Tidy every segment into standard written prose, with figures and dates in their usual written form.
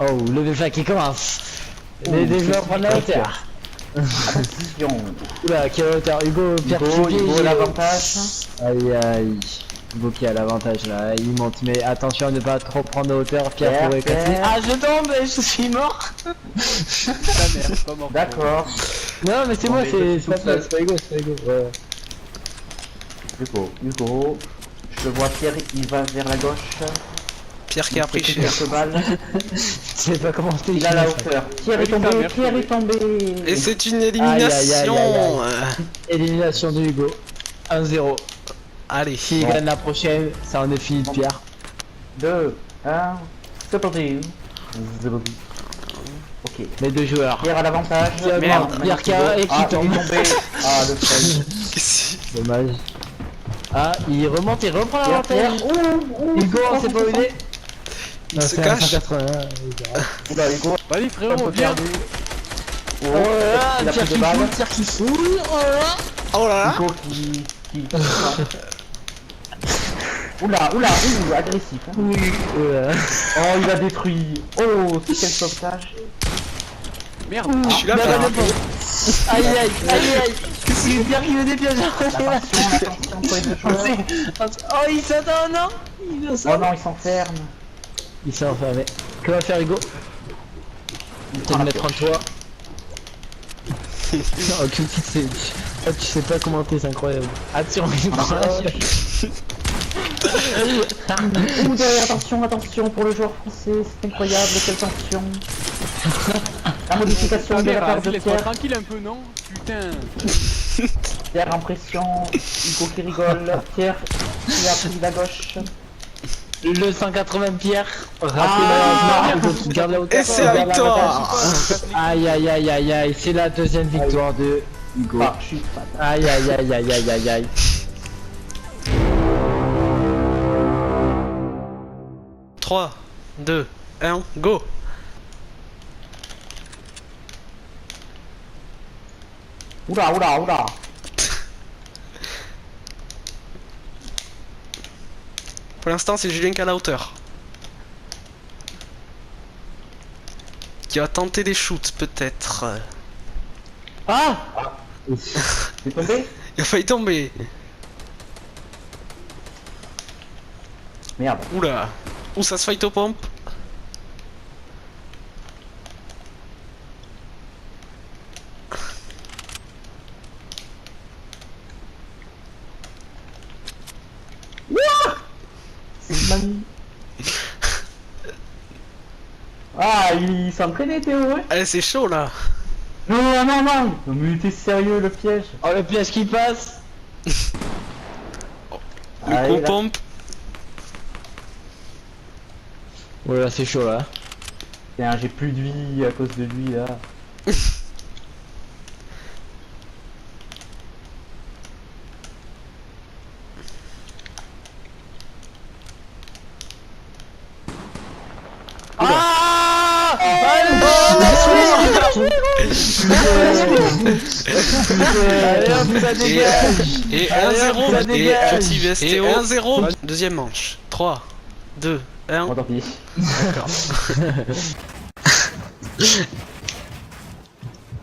Oh, le déflat qui commence. Les joueurs prennent la hauteur. Attention. Oula, quelle hauteur. Hugo, Pierre Hugo l'avantage. Aïe aïe. Hugo qui a l'avantage là, il monte. Mais attention à ne pas trop prendre de hauteur. Pierre pourrait casser. Ah, je tombe et je suis mort. D'accord. Non, mais c'est moi, c'est pas Hugo, c'est pas Hugo. Ouais. Hugo. Je vois Pierre, il va vers la gauche. Pierre qui a pris cher. quelques balles. Je sais pas comment Il a la hauteur. Pierre est tombé, Pierre est tombé. Et c'est une élimination. Élimination de Hugo. 1-0. Allez. S'il gagne la prochaine, ça en est fini de Pierre. 2, 1, c'est parti. Ok. Les deux joueurs. Pierre a l'avantage. Merde. Pierre qui a et qui tombe. Ah, le fail. Dommage. Ah, il remonte et reprend l'avantage. Hugo, c'est pas aidé. Il se cache. 180. Oula, Hugo. Vas-y frérot, viens. Oh, il a Pierre pris qui de balles. fout, Pierre qui fout. Oh là là. Hugo qui... Oula, agressif. Hein. Oui. Oh, il a détruit. Oh, c'est quel sauvetage. Merde. Je suis là, Pierre. Aïe aïe aïe. C'est Pierre qui me dépiège. Attention, faut être de chance. Oh, il s'attend, non. Oh non, il s'enferme. Il s'est enfermé. Que va faire Hugo? Il va te mettre en toi. Non, que c'est... Ah, tu sais pas commenter, c'est incroyable. Attention, Ouh, derrière, attention pour le joueur français, c'est incroyable, quelle tension. La modification de la part de Laisse-moi Pierre. tranquille un peu, non? Putain. Pierre en pression, Hugo qui rigole, Pierre qui a pris la gauche. Le 180 Pierre, rapidement, Hugo qui garde la hauteur. Et c'est la victoire. Aïe aïe aïe aïe aïe, c'est la deuxième victoire de Hugo. Ah, je suis fan. Aïe aïe aïe aïe aïe aïe aïe. 3, 2, 1, go. Oula. Pour l'instant, c'est Julien qui a la hauteur. Qui va tenter des shoots, peut-être. Ah, t'es tombé? Il a failli tomber. Merde. Oula. Où ça se fight aux pompes. Ah, il s'entraînait Théo, ouais. Allez, c'est chaud là. Non. Mais t'es sérieux, le piège. Oh, le piège qui passe. Le Allez, coup là. pompe. Oh là, c'est chaud là. Tiens, j'ai plus de vie à cause de lui, là. Allez hop, ça dégage. Et Allez, hop, ça 1-0. dégage. Et 1-0. Deuxième manche. 3, 2, 1. Bon, tant pis. D'accord.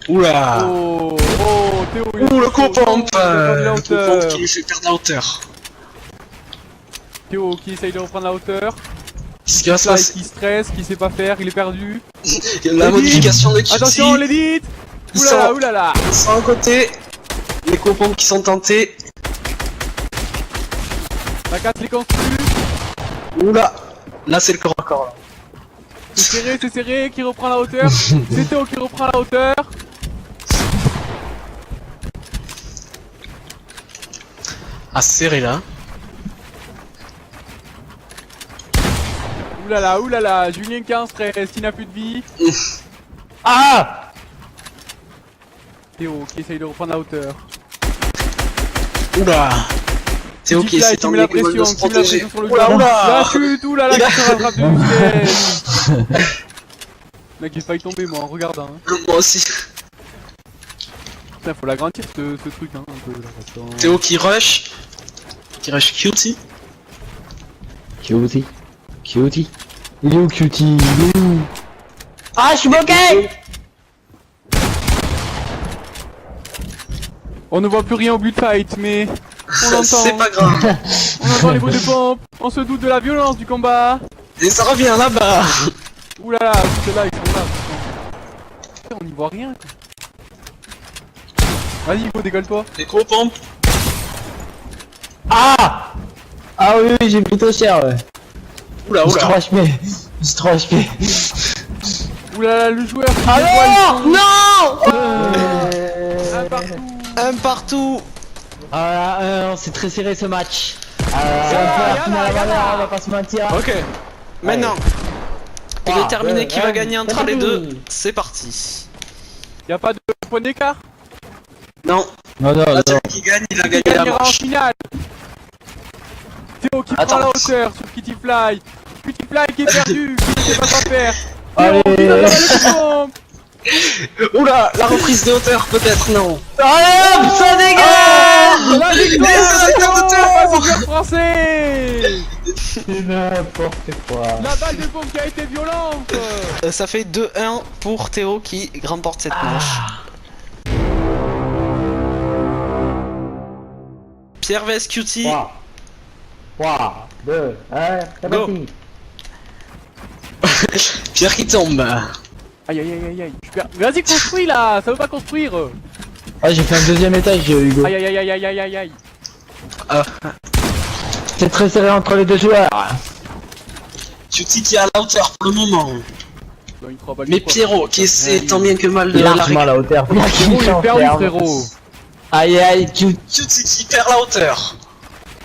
Oula. Oh, Théo. Ouh, le coup pompe. La Le coup pompe hauteur. qui lui fait perdre la hauteur. Théo qui essaye de reprendre la hauteur. Qu'est-ce qui va se Là, passer? qui stresse, qui sait pas faire, il est perdu. La modification de QT. Attention, l'élite. Oulala. Ils sont à côté. Les coups pompes qui sont tentés. La 4 les construit. Oula. Là, c'est le corps à corps. Là. C'est serré, qui reprend la hauteur. C'est Théo qui reprend la hauteur. Ah, serré là. Oulala, Julien qui est en stress, qui n'a plus de vie. Ah! Théo qui essaye de reprendre la hauteur. Oula. Théo qui essaie qui met la de se protéger. sur le Oula, jeu. oula. La chute, oulala, qui se rattrape de vitesse. Mec, j'ai failli tomber moi en regardant. Hein. Moi aussi. Putain, faut l'agrandir ce truc hein, un peu là. Attends. Théo qui rush. Qui rush Cutie. Cutie. Il est où Cutie? Il est où? Ah, je suis bloqué. On ne voit plus rien au but fight, mais on l'entend. C'est pas grave. On entend les bruits de pompe. On se doute de la violence du combat. Et ça revient là-bas. Ouh là là, ceux-là ils sont là. Putain, on n'y voit rien. Quoi. Vas-y, Hugo, décolle-toi. Les gros pompes. Ah. Ah oui, oui, j'ai plutôt cher, ouais. Oula, J'ai oula. 3 HP. J'ai 3 HP. Ouh là là, le joueur. qui Alors dévoile non. son- Un partout. Un partout. Ah, c'est très serré ce match. Yalla. On va pas se mentir. Ok. Maintenant, il est terminé qui va gagner entre les deux. parti. C'est parti. Y'a pas de point d'écart. Non. Non, non, Là, non. celui qui gagne, il a gagné Il la gagnera en manche. finale. Théo qui Attends. prend la hauteur sur Kitty Fly. Kitty Fly qui est perdu, qui ne sait pas quoi faire. Allez. Théo, il a les pompes. Oula, la reprise de hauteur, peut-être, non. Allez hop, ça dégage. La victoire Yes, de la Théo face au joueur français. C'est n'importe quoi. La balle de pompe qui a été violente. Ça fait 2-1 pour Théo qui remporte cette manche. Pierre vs Cutie. 3, 2, 1, c'est Go. parti. Pierre qui tombe. Aïe aïe aïe aïe aïe. Vas-y, construis là. Ça veut pas construire. Ah, j'ai fait un deuxième étage, Hugo. Aïe aïe aïe aïe aïe aïe aïe aïe. C'est très serré entre les deux joueurs. Cutie qui est à la hauteur pour le moment. Dans une 3 balles Mais de quoi. Pierrot qui essaie tant bien que mal de la Largement à la hauteur. Frérot, il est perdu, frérot. Aïe aïe, tu. Cutie qui perd la hauteur.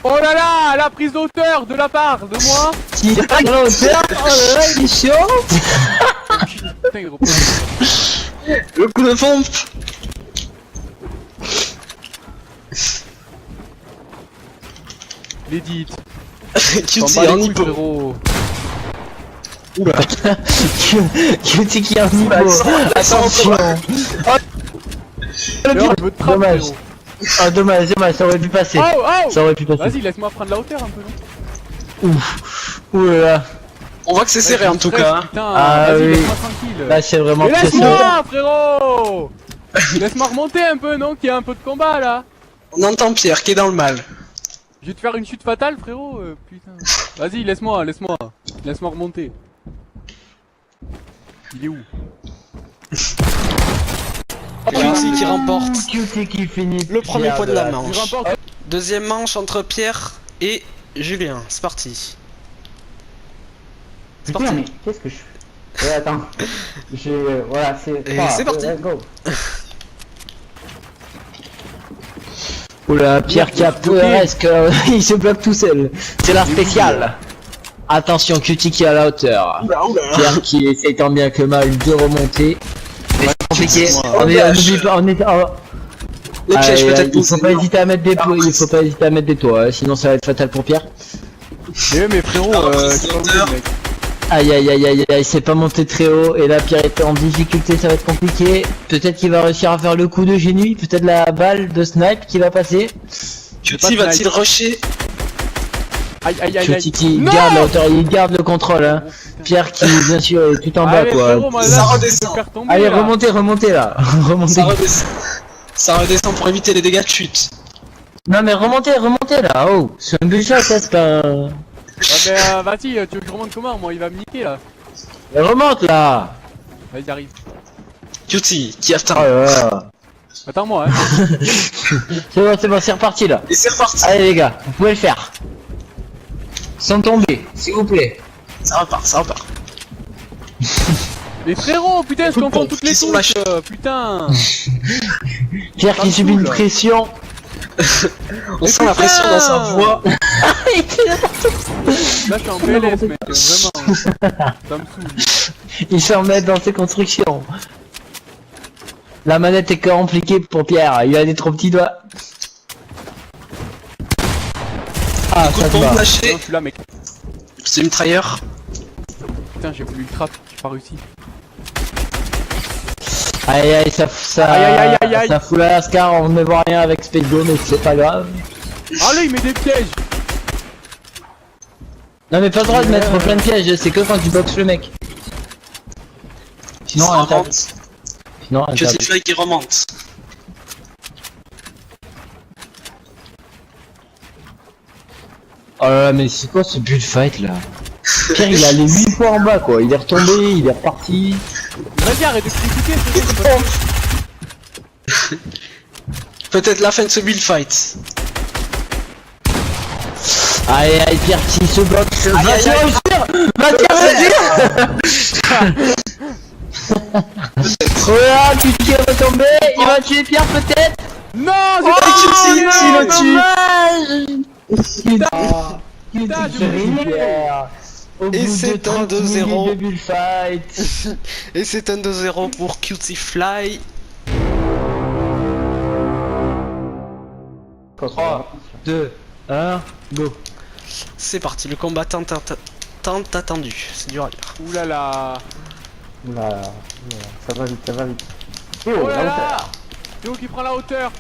Oh là là, la prise d'auteur de la part de moi. Qui à la hauteur. Oh là là, il est chaud. Putain, il reprend. Le coup de pompe. L'édit. Cutie T'en bats en les couilles, hypo. frérot. Cutie qui est en niveau. Attention. D'ailleurs, je veux te trapper, Dommage. frérot. Ah, dommage, ça aurait pu passer. Oh, oh. Ça aurait pu passer. Vas-y, laisse-moi prendre la hauteur un peu, non? Ouh là là. On voit que c'est serré en tout cas. hein. Putain, Ah vas-y, oui. laisse-moi tranquille. Là, c'est vraiment Mais très serré. laisse-moi, frérot. Laisse-moi remonter un peu, non? Qu'il y a un peu de combat, là. On entend Pierre qui est dans le mal. Je vais te faire une chute fatale, frérot. Putain. Vas-y, laisse-moi, laisse-moi. Laisse-moi remonter. Il est où? Cutie qui remporte Cutie qui finit. le premier point de la Tu manche. remportes. Deuxième manche entre Pierre et Julien. C'est parti. C'est Putain, parti. mais qu'est-ce que je fais? Attends. Voilà, c'est. Et 3, c'est parti. 2, 1, go. Oula, Pierre qui a presque. Il se bloque tout seul. C'est la spéciale. Attention, Cutie qui est à la hauteur. Oula, oula. Pierre qui essaie tant bien que mal de remonter. Mais c'est compliqué. Moi. On est, n'oublie pas, on est. Oh. Les pièges peut-être Il faut pas posés, non. hésiter à mettre des toits, il faut pas hésiter à mettre des toits, sinon ça va être fatal pour Pierre. Mais frérot, reprise tu de vas hauteur. où, mec? Aïe aïe aïe aïe aïe, c'est pas monté très haut et là Pierre est en difficulté, ça va être compliqué. Peut-être qu'il va réussir à faire le coup de génie, peut-être la balle de snipe qui va passer. Cutie va-t-il rusher? Aïe aïe aïe aïe. Cutie qui Non. garde la hauteur, il garde le contrôle hein. Oh, putain. Pierre qui bien sûr est tout en bas Allez, quoi. frérot, moi, là, Ça je vais redescend. te faire tomber, Allez là. remontez là, remontez. Ça redescend. Ça redescend pour éviter les dégâts de chute. Non mais remontez là, oh, c'est un bullshot ça c'est pas... Ouais, mais vas-y, tu veux que je remonte comment? Moi, il va me niquer, là. Mais remonte là. Vas-y, j'arrive. Cutie qui Oh attend. là là. Attends-moi, hein. C'est bon, c'est reparti là. Et c'est reparti. Allez les gars, vous pouvez le faire. Sans tomber, s'il vous plaît. Ça repart, ça repart. Mais frérot, putain, je Coup de confonds pompe, toutes les ils sont touches, lâchés. putain. Pierre Ça qui me subit une saoule. pression. On sent la pression dans sa voix. Là, je suis en PLS, mec, vraiment. Ça me saoule. Il s'en met dans ses constructions. La manette est compliquée pour Pierre, il a des trop petits doigts. Ah, Coup de ça se pompe bat. Non, lâché. je suis là, mec. C'est une trahir. Putain, j'ai voulu le trap, j'ai pas réussi. Aïe aïe, Aïe, aïe, aïe, aïe. ça fout la lascar, on ne voit rien avec Speedgo, mais c'est pas grave. Ah là, il met des pièges. Non mais pas le droit de mettre plein de pièges, c'est que quand tu boxes le mec. Sinon, un table. remonte. Sinon, un Que table. c'est Fly qui remonte. Oh là là, mais c'est quoi ce bullfight là? Pierre, il est allé 8 fois en bas quoi, il est retombé, il est reparti. Vas-y, arrête de critiquer, c'est bon. Peut-être la fin de ce build fight. Allez, allez, Pierre, qui se bloque. Va-t-il réussir? Va-t-il réussir? Oh là, Cutie va tomber, il va tuer Pierre peut-être? Non, Oh, j'ai pas il tué. le tue! Putain, je Au Et bout c'est de un 30 minutes 2-0. de bullfight. Et c'est un 2-0 pour Cutie Fly. 3, 2, 1, go. C'est parti, le combat tant attendu. C'est dur à dire. Oulala. Oula, ça va vite, ça va vite. Oh Théo, là la là. hauteur. Théo qui prend la hauteur.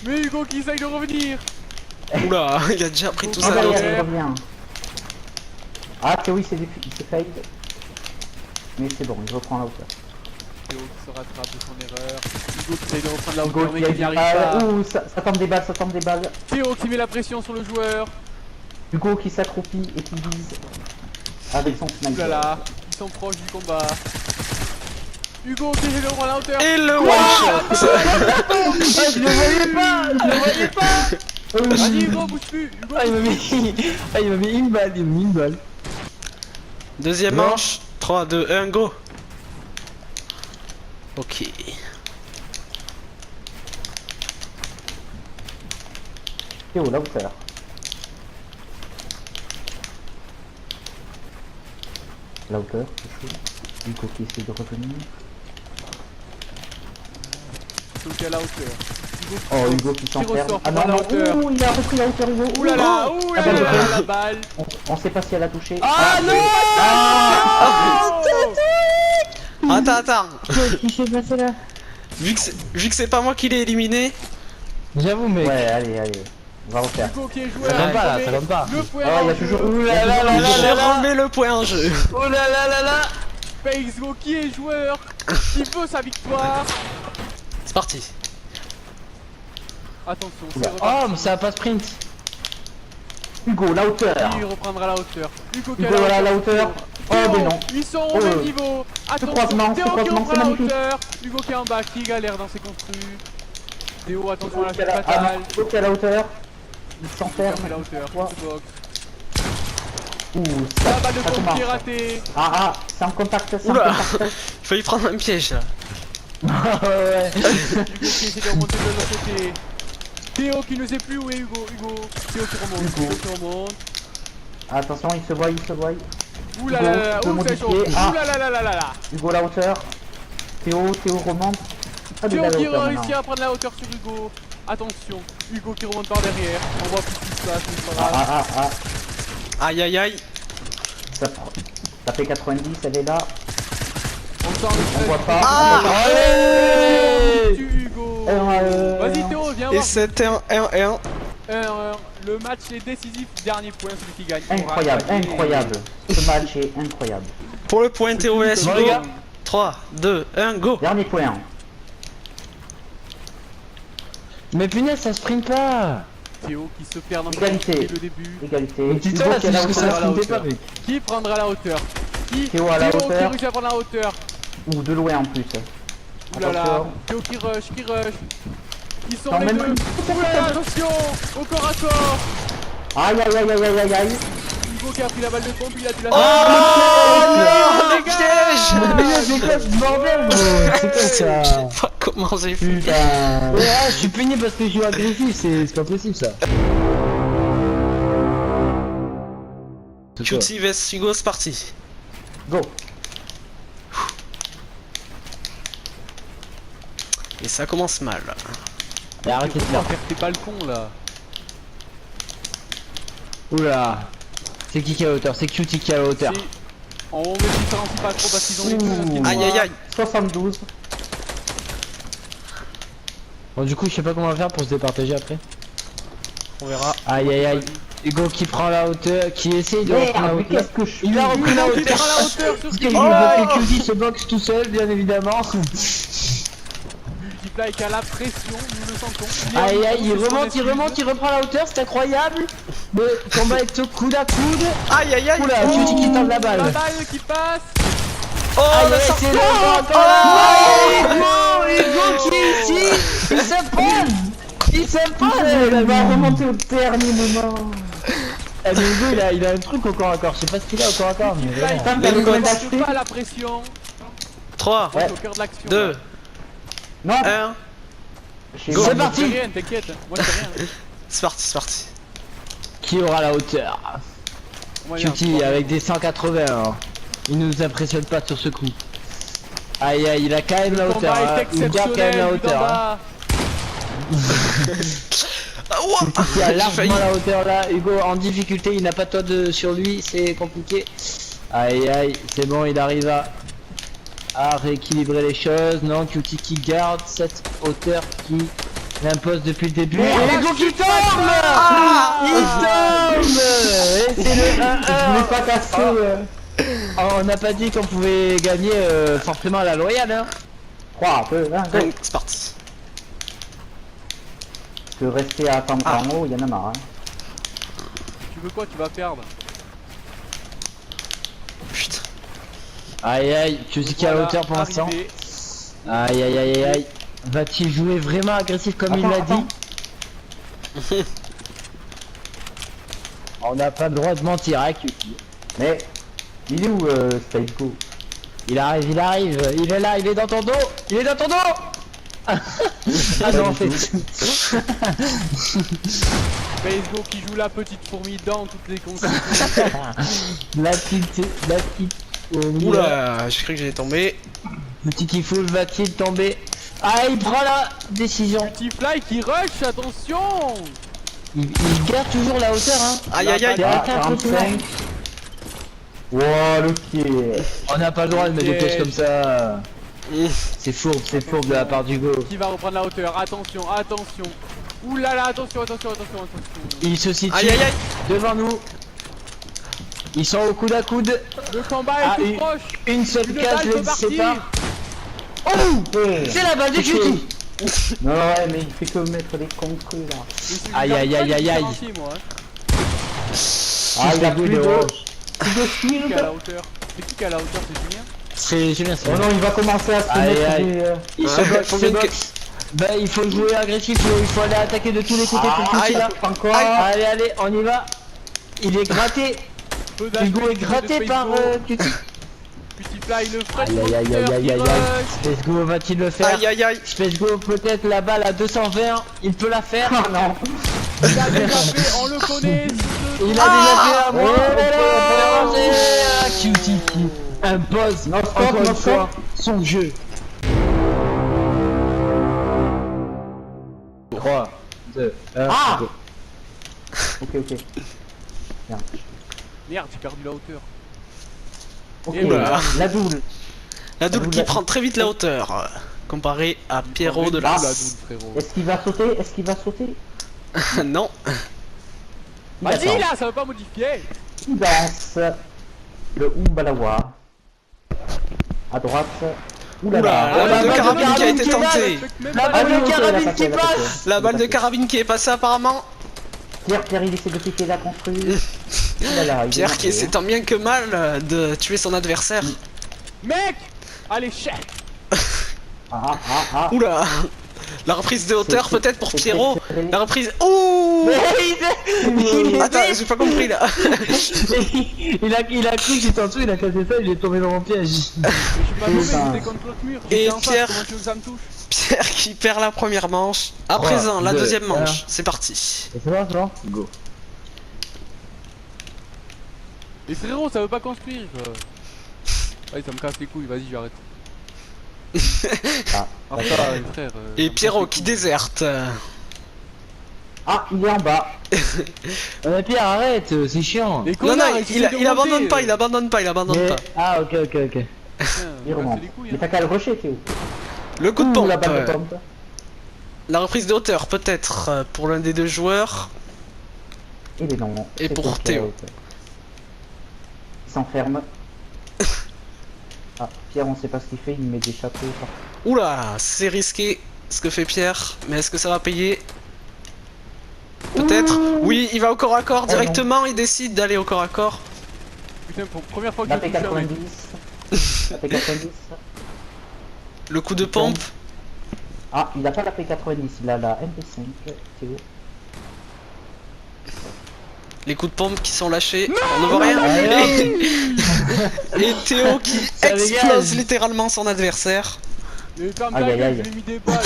Mais Hugo qui essaye de revenir. Oula, il a déjà pris tout ça. Ah, l'autre. il revient. Ah, Théo, il s'est failli. Mais c'est bon, il reprend la hauteur. Théo qui se rattrape de son erreur. Hugo qui essaye de reprendre la Hugo hauteur mais qui a qui du n'y arrive mal. pas. Ouh, ça tombe des balles, ça tombe des balles. Théo qui met la pression sur le joueur. Hugo qui s'accroupit et qui vise avec son sniper. Oulala. Ils sont proches du combat. Hugo qui essaye de reprendre la hauteur. Et le one shot. Je le voyais pas, je le voyais pas. Vas-y Hugo, bouge plus. Hugo. Ah, il m'a mis une balle, il m'a mis une balle. Deuxième Non. manche. 3, 2, 1, go. Ok. Théo, la hauteur. La hauteur, c'est chaud. Hugo qui essaie de revenir. Sauter à la hauteur. Hugo qui Oh, Hugo qui qui s'enferme. ressort Ah pour non, la non, hauteur. ouh, il a repris la hauteur, Hugo. Oulala, Oh, oulala, la balle. on sait pas si elle a touché. Ah non! Oh. Attends. Qu'est-ce qui s'est passé là? Vu que c'est pas moi qui l'ai éliminé. J'avoue, mec. Ouais, allez, on va refaire. Hugo qui est joueur. Ça donne pas, là, mais ça donne pas. Le point Ah, il y a en jeu. toujours. Ouh là là là là Je là là. remets le point en jeu. Oh là là là là. Hugo qui est joueur. Qui veut sa victoire. C'est parti. Attention, c'est Oula. reparti. Oh, mais ça va pas sprint. Hugo, la hauteur. Il reprendra la hauteur. Hugo qui a Hugo, voilà la hauteur. Oh, Théo, mais non. ils sont au Oh, même niveau. Attention, croisement, Théo ce qui croisement, reprend c'est la magnifique. hauteur. Hugo qui est en bas, qui galère dans ses construits. Théo, attention à la Hugo chute qui a fatale. Hugo qui a la hauteur. Il s'enferme. Ferme la hauteur, Ouais. se boxe. Ouh, La ça, balle de ça pompe qui commence. est ratée. Ah, c'est en contact, c'est en Oula. contact. Il fallait prendre un piège là. Ouais. Hugo qui essaie de remonter de l'autre côté. Théo qui ne sait plus où est Hugo. Théo qui remonte. Hugo. Théo qui remonte. Attention, il se voit. Ouh là là là, Hugo, ouh c'est chaud. modifié. Ah. Ouh là là là là là là. Hugo, la hauteur. Théo remonte. Ah, Théo la qui hauteur réussit maintenant. à prendre la hauteur sur Hugo. Attention, Hugo qui remonte par derrière. On voit plus ce qui se passe, mais c'est pas grave. Ah. Aïe aïe aïe. Ça fait 90, elle est là. On sent le On voit pas. Ah. Allez. Tu Hugo. Vas-y Théo, viens Et voir. c'était un 1-1. 1-1. Le match est décisif, dernier point, celui qui gagne. Incroyable, aura gagné. incroyable. Ce match est incroyable. Pour le point TOS, Bon, go. les gars. 3, 2, 1, go. Dernier point. Mais punaise, ça sprint pas. Théo qui se perd dans Égalité. dès le début. Égalité. Mais Hugo dis-toi là, qui a c'est la juste que ça hauteur. sprintait pas, mec. Qui prendra la hauteur? Théo à la qui hauteur. réussit à prendre la hauteur. Ou de loin en plus. Oulala. Attention. Théo qui rush. Ils sont Non, les même deux. plus. Oulala, attention. Au corps à corps. Aïe aïe aïe aïe aïe aïe aïe. Hugo qui a pris la balle de pompe, il a dû la Oh non, le les gars. piège. Mais c'est quoi ce bordel, gros? C'est quoi ça? Je sais pas comment j'ai fait. Putain. Ouais, ah, je suis puni parce que je joue agressif, c'est pas possible ça. C'est quoi? Cutie vs Hugo, c'est parti. Go. Et ça commence mal. Mais arrêtez de On va faire. faire tes balcons là. Oula. C'est qui a la hauteur? C'est Cutie qui a la hauteur. On ne différencie pas trop parce qu'ils ont les deux. Ouh. Aïe aïe aïe. 72. Bon, du coup, je sais pas comment on va faire pour se départager après. On verra. Aïe aïe aïe. Hugo qui prend la hauteur, qui essaye de reprendre la Merde, mais hauteur. qu'est-ce que je Il a repris la Il hauteur. prend la hauteur sur Parce qui que QZ se boxe tout seul, bien évidemment. Multiply qui a la pression, nous le sentons. est Aïe en aïe, il c'est son remonte, il excuse. remonte, il reprend la hauteur, c'est incroyable. Le combat est au coude à coude. Aïe aïe aïe. Oula, QZ qui tente la La balle. balle qui passe. Oh Aïe la aïe, sortie. c'est le Hugo qui est ici. Il s'impose. Il s'impose. Il va remonter au dernier moment. Eh, mais Hugo il a un truc au corps à corps, je sais pas ce qu'il a au corps à corps, mais Multiply vraiment. Putain, qui t'as le Les combien codes. lâche d'acheter pas la pression. 3, Ouais. Au cœur de l'action. 2, Non, 1. j'ai- Go. Moi, C'est parti. je fais rien, t'inquiète. Moi, je fais rien. C'est parti, c'est parti. Qui aura la hauteur? Moi, il y a un QT avec des 180. Hein. Il nous impressionne pas sur ce coup. Aïe aïe, il a quand même la hauteur. combat Hein. est Il garde quand même la exceptionnel, hauteur. Hein. Budanda. Ah, ouah. Il a J'ai failli. largement la hauteur là. Hugo en difficulté, il n'a pas toi de sur lui, c'est compliqué. Aïe aïe, c'est bon, il arrive à rééquilibrer les choses. Non, QT qui garde cette hauteur qui l'impose depuis le début. Et Hugo qui tombe. Il tombe. Et c'est le Je 1-1. voulais pas casser. On n'a pas dit qu'on pouvait gagner forcément à la loyale, hein. 3, un peu, hein, go. C'est parti. Que rester à attendre en haut, il y en a marre. Hein. Tu veux quoi? Tu vas perdre. Putain. Aïe aïe, tu sais qui a la Voilà, hauteur pour l'instant. arrivé. Aïe aïe aïe aïe. Va-t-il jouer vraiment agressif comme il l'a Attends, dit? On n'a pas le droit de mentir, hein, Cutie. Mais, il est où Staiko? Il arrive, il est là, il est dans ton dos, il est dans ton dos. Ah non, en fait. Basego qui joue la petite fourmi dans toutes les consignes. La petite. Oula, j'ai cru que j'allais tomber. Petit Kifoul va-t-il tomber? Ah, il prend la décision. Multiply qui rush, attention. Il garde toujours la hauteur, hein. Aïe aïe aïe. C'est Ah, assez impressionnant. 45. Wow, le pied. On n'a pas le droit de mettre des pièges comme ça. Mmh. C'est fourbe de la part d'Hugo. Qui va reprendre la hauteur. Attention, attention. Ouh là là, attention, attention, attention, attention. Il se situe Aïe aïe aïe. devant nous. Ils sont au coude à coude. Le combat Ah, est tout une- proche. Une seule Une case balle les peut partir. sépare. Oh, c'est la balle de Cutie. Non, ouais, mais il fait que mettre des contrées là. Aïe, aïe, aïe, aïe, aïe. Moi, hein. Ah, il a fait plus goût de. de orange. Plus de Qui a shield. la hauteur? Mais qui a la hauteur, c'est Julien? C'est Julien, c'est Oh non, il va commencer à se Aïe, mettre aïe. des. Il se Ouais, boxe, faut il se bien que- boxe. Bah, il faut jouer agressif, il faut aller attaquer de tous les côtés pour Ah, Cutie là. encore. Allez, allez, on y va. Il est gratté. Peu Hugo d'aspect est gratté de par Basego. Cutie. Multiply le Fred Aïe, aïe, aïe, Monster aïe, qui aïe, rush. aïe. Space Go va-t-il le faire? Aïe aïe aïe. Space Go peut-être la balle à 220, il peut la faire. Ah non. Il a déjà fait, on le connaît. Il a déjà fait un mois, Ouais, on peut ouais, avancer. Ah, Cutie qui impose Non, stop, encore non, une fois stop. son jeu. 3, 2, 1, Ah. go. Ok, ok. Merde, j'ai perdu la hauteur. Ok, Oula. la double. La double qui Oula. prend très vite la hauteur. Comparé à Pierrot de la la. double, frérot. Est-ce qu'il va sauter? Est-ce qu'il va sauter? Non. Il Vas-y attend. là, ça veut pas modifier. Il danse. Le Umbalawa. À droite. Oula, Oulala. la balle de balle carabine qui a été qui est là, tentée. La balle de carabine qui passe. La balle de carabine qui est passée apparemment. Pierre, il essaie de piquer la construit. Oulala, il est Pierre qui marqué, essaie tant bien que mal de tuer son adversaire. Mec. Allez, chef. Ah. Oula. La reprise de hauteur C'est- peut-être pour c'est Pierrot. très serré. La reprise. Ouh. Il est Attends, j'ai pas compris là. il a cru que j'étais en dessous, il a cassé ça, il est tombé dans mon piège. Je suis pas tombé, Putain. j'étais contre l'autre mur. Et J'étais en face, Pierre. comment tu veux que ça me touche? Pierre qui perd la première manche. À 3, présent, la 2, deuxième 1. manche. C'est parti. Et c'est bon, go. Mais frérot, ça veut pas construire. Ouais, ça me casse les couilles, vas-y, j'arrête. Ah, Enfin, frère. ça Et me Pierrot casse qui les couilles. déserte. Ah, il est en bas. Mais Pierre, arrête, c'est chiant. Les Non, connards, non, essaient de il abandonne remonter, pas, il abandonne pas, il abandonne Mais- pas. Ah, ok. Putain, Il me remonte. casse les couilles, Mais hein. t'as qu'à le rusher, Théo. Le coup de Ouh, pompe. la balle de pompe. La reprise de hauteur peut-être pour l'un des deux joueurs. Il est non. Et c'est pour ok, Théo. ok. Il s'enferme. Ah, Pierre, on sait pas ce qu'il fait, il met des chapeaux. Oula, c'est risqué ce que fait Pierre, mais est-ce que ça va payer? Peut-être. Oui, il va au corps à corps directement, il décide d'aller au corps à corps. Putain, pour première fois que La je touche un mec. P90. La P90. Le coup de pompe. Ah, il a pas la P90, il a la MP5, Théo. Les coups de pompe qui sont lâchés, on ne voit rien. Et Théo qui Ça explose dégage. littéralement son adversaire. Mais ferme Aïe, ta aïe, gueule, aïe. je lui ai mis des balles.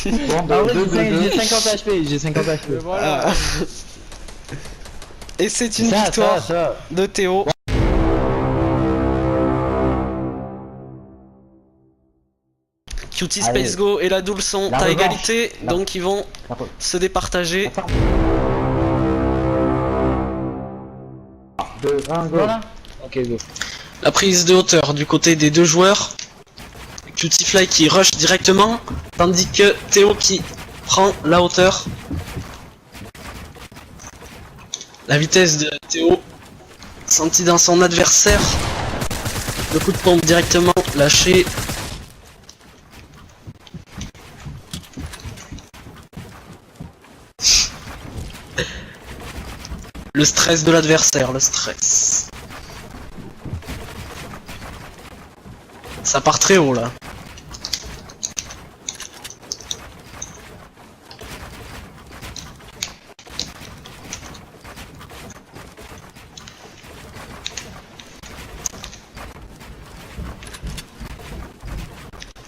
Bon, Ah ouais, deux, deux, deux. j'ai 50 HP, j'ai 50 HP. Et voilà. Ah. Et c'est une Ça, victoire ça. de Théo. Cutie Allez. Space Go et la Doule sont La à revanche. égalité, La- donc ils vont La re- se départager. Attends. 2, 1, go. Voilà. Ok, go. La prise de hauteur du côté des deux joueurs. Cutie Fly qui rush directement, tandis que Théo qui prend la hauteur. La vitesse de Théo sentie dans son adversaire. Le coup de pompe directement lâché. Le stress de l'adversaire, le stress. Ça part très haut là.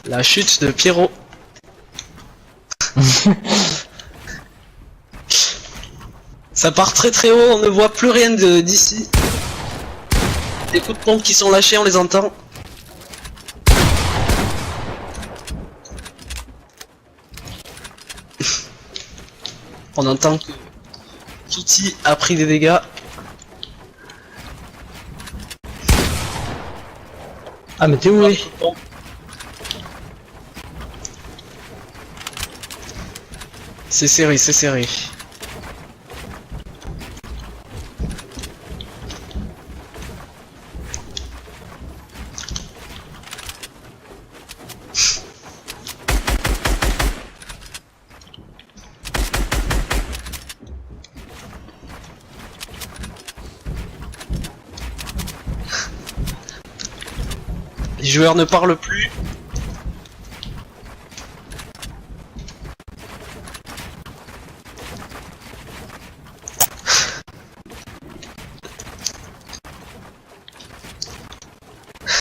La chute de Pierrot. Ça part très très haut, on ne voit plus rien d'ici. Les coups de pompe qui sont lâchés, on les entend. On entend que Cutie a pris des dégâts. Ah, mais t'es où, oui? C'est serré, c'est serré. Les joueurs ne parlent plus.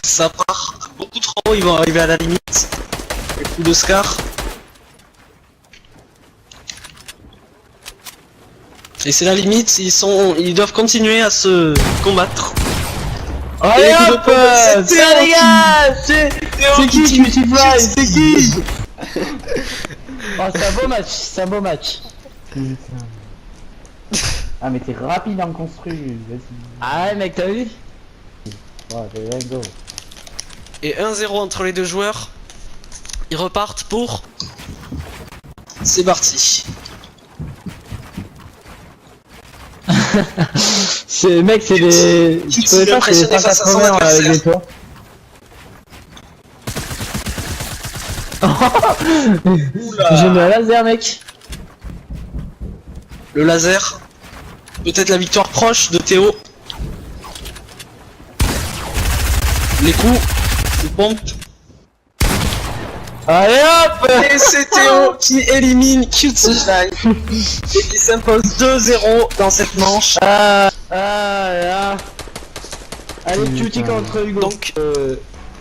Ça part beaucoup trop haut, ils vont arriver à la limite. Les coups de Scar. Et c'est la limite, ils doivent continuer à se combattre. Allez les coups de hop, pompe, c'est ça Théo dégage. C'est qui qui Cutie Fly? tue. C'est qui? Oh, c'est un beau match, c'est un beau match. Putain. Ah, mais t'es rapide en construit, vas-y. Ah ouais, mec, t'as vu? Ouais, let's go. Et 1-0 entre les deux joueurs. Ils repartent pour... C'est parti. C'est, mec, c'est des... Cutie Tu connais pas, c'est des impressionné face à son 180 avec adversaire. des toits. J'ai mis un laser, mec. Le laser. Peut-être la victoire proche de Théo. Les coups. Les pompes. Allez hop. Et c'est Théo qui élimine Cutie Fly. Et qui s'impose 2-0 dans cette manche. Ah, là. Allez, Cutie Putain. contre Hugo. Donc-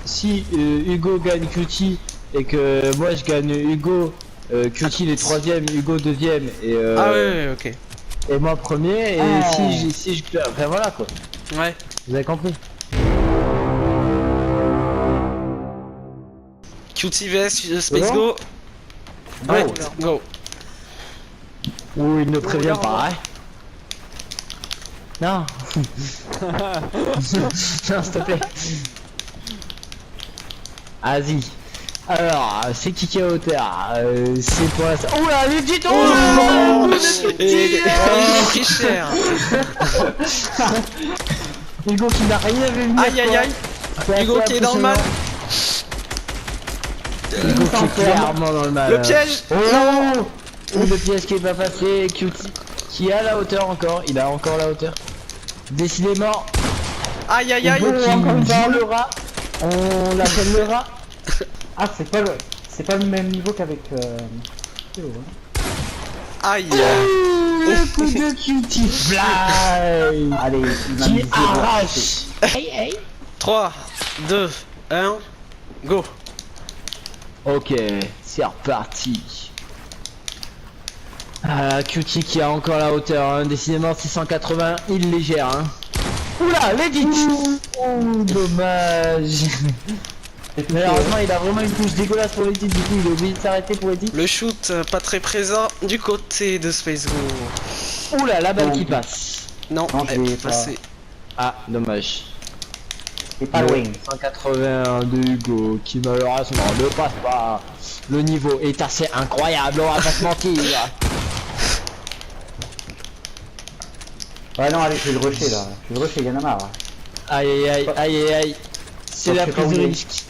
si Hugo gagne Cutie et que moi je gagne Hugo, Cutie les 3ème, Hugo 2ème et, Ah ouais, ok. et moi premier, et Ah. si je perds, enfin voilà quoi, Ouais. vous avez compris. Cutie vs Space bon Go. Go. Ouais, go. Ou il ne prévient pas, hein. Non. Non, s'il te plaît. Vas-y. Alors, c'est qui est à hauteur c'est pour l'instant. Oh là, les petites Et il est pris cher. Hugo qui n'a rien vu venir. Aïe aïe aïe. quoi. Hugo qui est dans le mal. Hugo qui est clairement dans le mal. Le piège. Oh, le piège qui est pas passé. Cutie qui a la hauteur encore. Il a encore la hauteur. Décidément, Aïe aïe aïe. Hugo qui encore une joue balle. le rat. On l'appelle le rat. Ah, c'est pas le même niveau qu'avec Théo, hein. Aïe. Le coup de Cutie Fly Allez, il m'a qui mis zéro. arrache. Hey hey. 3, 2, 1, go. Ok, c'est reparti. Cutie qui a encore la hauteur, hein. Décidément 680, il les gère. Hein. Oula, l'edit. Oh, dommage. Malheureusement, il a vraiment une touche dégueulasse pour l'edit, du coup il est obligé de s'arrêter pour l'edit. Le shoot pas très présent du côté de Space Go. Oula, la balle qui passe. Non, Non, elle j'ai est pas. passée. Ah, dommage. C'est pas loin. 181 de Hugo qui malheureusement ne passe pas. Le niveau est assez incroyable, on va pas se mentir. Ouais, non, allez, je vais le rusher là. Je vais le rusher, y'en a marre. Aïe aïe aïe aïe aïe aïe. C'est Je la sais pas prise de où il est. risque.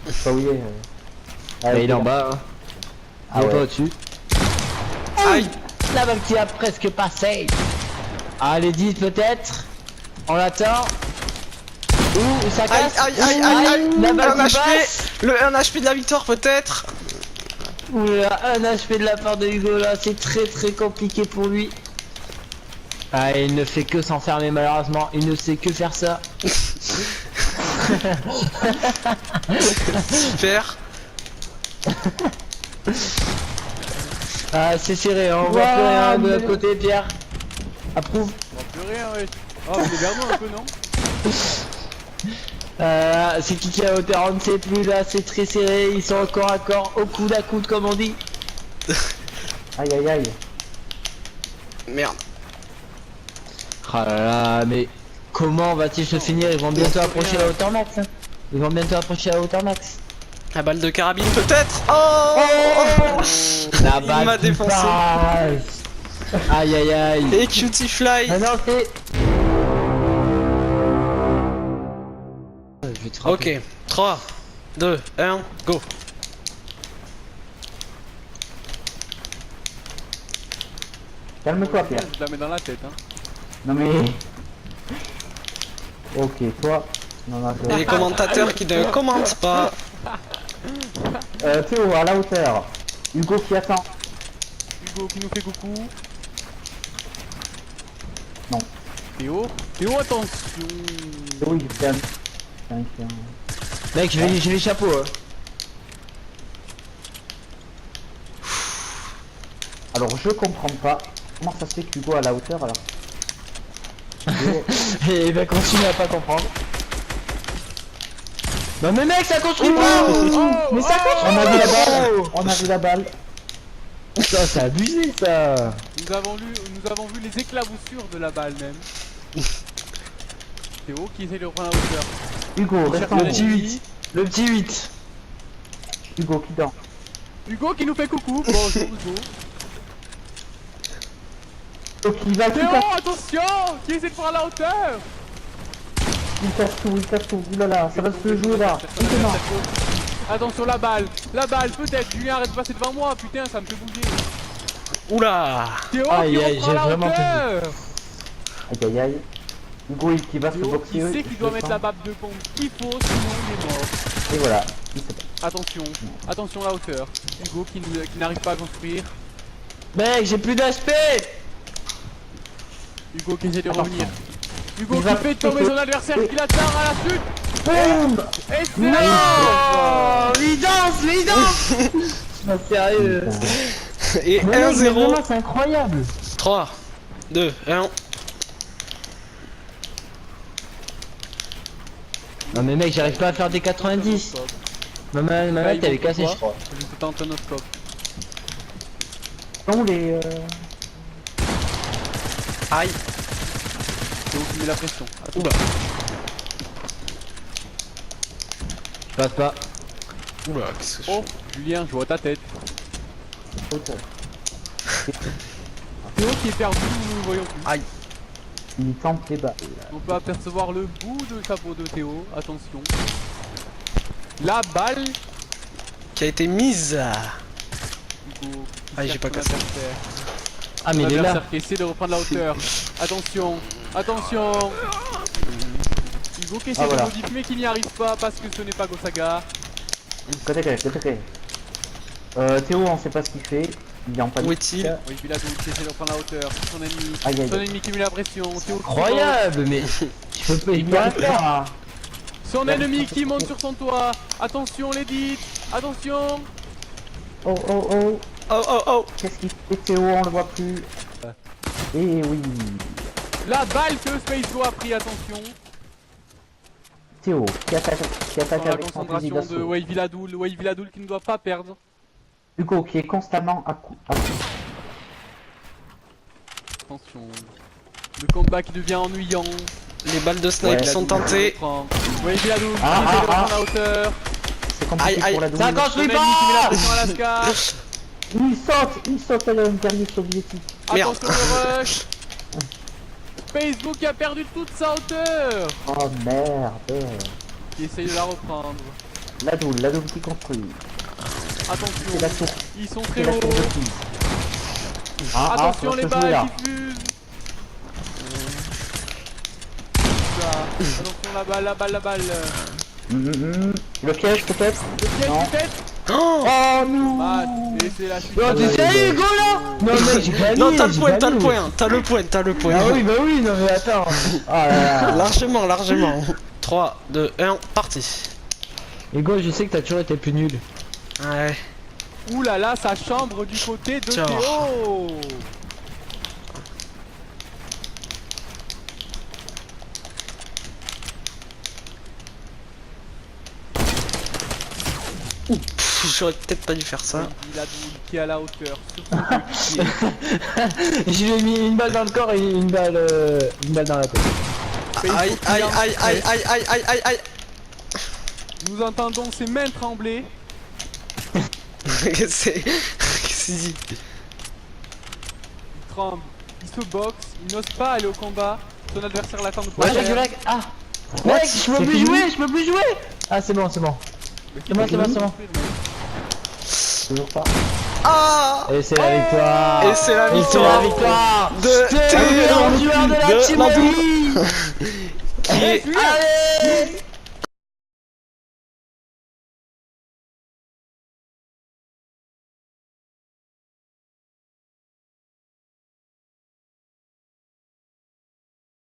Je sais pas où il est. Mais il est en bas. Hein. Ah Il est ouais. pas au-dessus. Aïe. La balle qui a presque passé. Allez, 10 peut-être. On l'attend. Ouh, ça Aïe casse. aïe aïe aïe aïe. La balle Un qui HP. passe. Le 1 HP de la victoire peut-être. Oula, un HP de la part de Hugo là, c'est très compliqué pour lui. Ah, il ne fait que s'enfermer malheureusement, il ne sait que faire ça. Super. Ah, c'est serré, hein, on voit plus rien de l'autre côté, Pierre. Approuve. On voit plus rien, ouais. Oh, mais vers un peu, non? C'est qui a hauteur, on ne sait plus là, c'est très serré, ils sont encore à corps, au coude à coude comme on dit. Aïe aïe aïe. Merde. Ah là là, mais comment va-t-il se finir? Ils vont bientôt approcher la hauteur max. Hein. Ils vont bientôt approcher la hauteur max. La balle de carabine peut-être. Oh, La Il balle m'a qui défoncé. passe. Aïe aïe aïe. Et Cutie Fly. Ah non, c'est... Je vais te frapper. Ok, 3, 2, 1, go. Calme-toi, Pierre. Je la mets dans la tête, hein. Non mais. Ok, toi. Non, non, Et les commentateurs qui ne commentent pas. Théo, à la hauteur. Hugo qui attend. Hugo qui nous fait coucou. Non. Théo. Théo, attention. Théo, il fait un. Tiens, il fait un- Mec, j'ai les chapeaux. Hein. Alors, je comprends pas. Comment ça se fait que Hugo à la hauteur alors? Hugo- Et il va continuer à pas comprendre. Non mais mec, ça construit pas. Mais ça construit On a vu la pas. balle. On a vu la balle. Ça, c'est abusé ça. Nous avons vu les éclaboussures de la balle même. Théo qui essaie de reprendre la hauteur. Hugo, reste en Le haut. petit 8. Le petit 8. Hugo qui dort. Hugo qui nous fait coucou. Bonjour Hugo. Hugo qui va tout Théo, casser. attention. Qui essaie de prendre la hauteur. Il casse tout, il casse tout. Oulala, ça va se jouer là. Maintenant. Attention la balle peut-être. Julien arrête de passer devant moi. Putain, ça me fait bouger. Oula. Théo Aïe, qui aïe, reprend j'ai la vraiment hauteur. Aïe aïe aïe. Hugo qui va se Théo boxer. qui sait qu'il doit mettre la baffe de pompe qu'il faut, sinon il est mort. Et voilà. Il sait pas. Attention, attention la hauteur. Hugo qui n'arrive pas à construire. Mec, j'ai plus d'aspect. Hugo qui essaie de Attention. revenir. Hugo Il qui va- fait tomber son adversaire qui l'attend à la chute. Boum. Et c'est Non, là. il danse. Non, sérieux. Et Mais mec, mais 1-0. vraiment, c'est incroyable. 3, 2, 1. Non mais mec, j'arrive pas à faire des 90. Ma manette elle est cassée, je crois. C'était en tonoscope. Non, les. Aïe. Théo qui met la pression. Oula. Je passe pas. Oula, qu'est-ce que je Oh, Julien, je vois ta tête. Hauteur. Théo qui est perdu, nous ne le voyons plus. Aïe. Il tente les balles. On peut apercevoir le bout de chapeau de Théo, attention. La balle. Qui a été mise. Hugo, qui Aïe, j'ai cherche pas son cassé. adversaire. Ah, mais il est là. L'adversaire qui essaie de reprendre la hauteur. Attention, attention. Hugo qui essaie Ah, voilà. de modifier mais qui n'y arrive pas parce que ce n'est pas Gosaga. Côté. Théo, on sait pas ce qu'il fait. Il est en panique. Où est-il? Oui, Biladou qui essaie de reprendre la hauteur. Son ennemi. Aïe, aïe, Son aïe. ennemi qui met la pression. Théo qui Incroyable, mais je peux pas, Il n'y arrive pas. Son ennemi qui monte sur son toit. Attention les dites. Attention. Oh. Oh oh oh. Qu'est-ce qu'il fait Théo? On le voit plus. Eh oui. La balle que Spacezo a pris, attention. Théo qui attaque Dans la avec son fusil concentration de d'assaut. Wave Viladoul. Wave Viladoul qui ne doit pas perdre. Hugo qui est constamment à coup. Attention. Le combat qui devient ennuyant. Les balles de snipe Ouais, sont tentées. Wave Viladoul qui Ah, essaie de ah, reprendre la hauteur. C'est compliqué Aïe, aïe. pour la Ça double. construit Son ennemi qui met la pas. pression à Alaska. Il saute à l'impérial soviétique. Merde. Attention le rush. Facebook qui a perdu toute sa hauteur. Oh merde. Qui essaye de la reprendre. La double qui construit. Attention. C'est la tour. Ils sont C'est très la hauts. tour de prise. Attention faut les se jouer balles là. qui fusent. Attention la balle. Le piège peut-être. Le piège Non. peut-être. Oh Oh non. Bah, et c'est la chute. Non, t'es sérieux, Hugo là? Non, mec, j'ai gagné. non, t'as le j'ai point, gagné. t'as le point. Ah oui, bah oui, non, mais attends. Ah là là. Largement. 3, 2, 1, parti. Hugo, je sais que t'as toujours été plus nul. Ouais. Ouh là là, sa chambre du côté de Tiens. Théo. Pff, j'aurais peut-être pas dû faire ça. Il a qui est à la hauteur sur son coéquipier. Je lui ai mis une balle dans le corps et une balle dans la tête. Aïe, aïe, aïe, aïe, aïe, aïe, aïe, aïe, aïe. Nous entendons ses mains trembler. Qu'est-ce qu'il dit? Il tremble, il se boxe, il n'ose pas aller au combat. Son adversaire l'attend de Ouais, derrière. j'ai lag. Ah. Mec, je peux plus jouer, je peux plus jouer. Ah, c'est bon. Mais C'est bon, c'est bon, c'est bon. Toujours pas. Ah. Et c'est la victoire. Et c'est la Et c'est la victoire victoire de Théo, Théo le joueur de la de team la Oli. qui est Allez